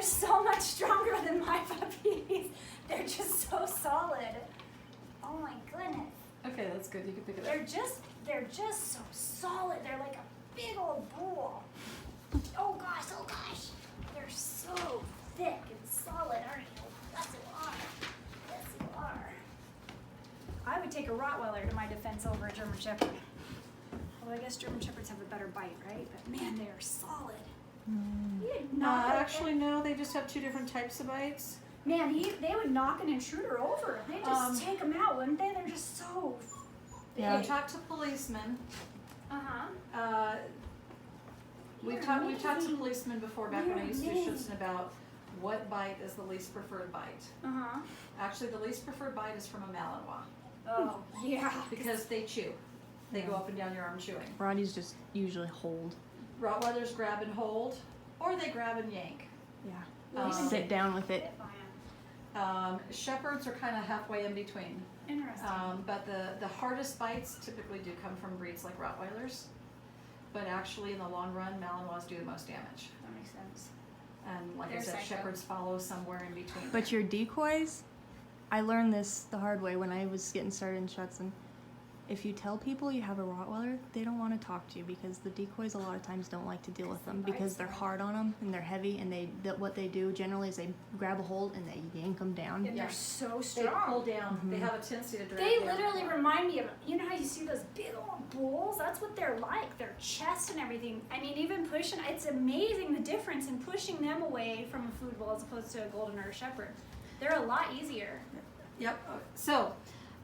they're so much stronger than my puppies. They're just so solid. Oh my goodness. Okay, that's good. You can pick it up. They're just so solid. They're like a big old bull. Oh gosh. They're so thick and solid, aren't you? Yes, you are. I would take a Rottweiler to my defense over a German Shepherd. Although I guess German Shepherds have a better bite, right? But man, they are solid. He'd knock Actually, no. They just have two different types of bites. Man, they would knock an intruder over. They'd just take them out, wouldn't they? They're just so big. Yeah. Talk to policemen. Uh-huh. We've talked to policemen before back when I used to do Schutzhund about what bite is the least preferred bite. Uh-huh. Actually, the least preferred bite is from a Malinois. Oh, yeah. Because they chew. They go up and down your arm chewing. Rotties just usually hold. Rottweilers grab and hold, or they grab and yank. Yeah. Sit down with it. Shepherds are kind of halfway in between. Interesting. But the hardest bites typically do come from breeds like Rottweilers. But actually, in the long run, Malinois do the most damage. That makes sense. And like They're I said, psycho. Shepherds follow somewhere in between. But your decoys, I learned this the hard way when I was getting started in Schutzhund. If you tell people you have a Rottweiler, they don't want to talk to you because the decoys a lot of times don't like to deal with them because they're hard on them and they're heavy, and what they do generally is they grab a hold and they yank them down. And they're so They strong. pull down. They have a tendency to drag They down. literally remind me of, you know how you see those big old bulls? That's what they're like. Their chest and everything. I mean, even pushing, it's amazing the difference in pushing them away from a food bowl as opposed to a golden or a shepherd. They're a lot easier. Yep. So,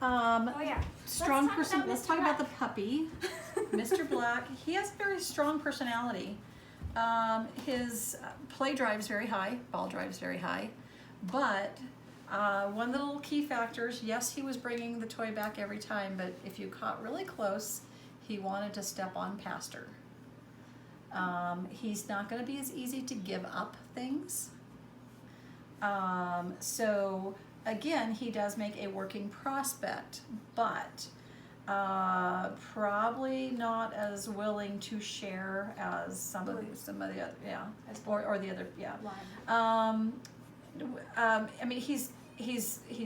Oh yeah. strong Let's person. talk about Let's Mr. talk about the Black. puppy, Mr. Black. He has a very strong personality. His play drive's very high, ball drive's very high, but one of the little key factors, yes, he was bringing the toy back every time, but if you caught really close, he wanted to step on past her. He's not going to be as easy to give up things. So again, he does make a working prospect, but probably not as willing to share as some of the other, or the other, I mean, he's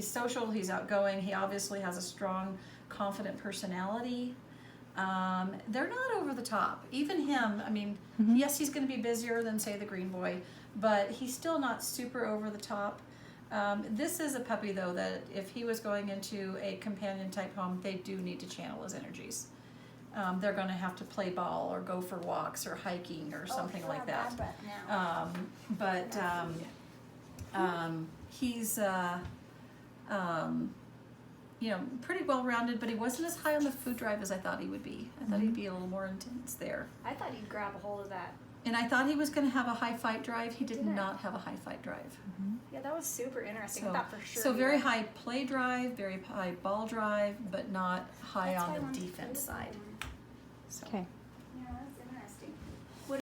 social, he's outgoing, he obviously has a strong, confident personality. They're not over the top. Even him, I mean, yes, he's going to be busier than, say, the Green Boy, but he's still not super over the top. This is a puppy, though, that if he was going into a companion type home, they do need to channel his energies. They're going to have to play ball or go for walks or hiking or something like that. He's you know, pretty well rounded, but he wasn't as high on the food drive as I thought he would be. I thought he'd be a little more intense there. I thought you'd grab a hold of that. And I thought he was going to have a high fight drive. He did not have a high fight drive. Yeah, that was super interesting. I thought for sure. So very high play drive, very high ball drive, but not high on the defense side. So. Okay.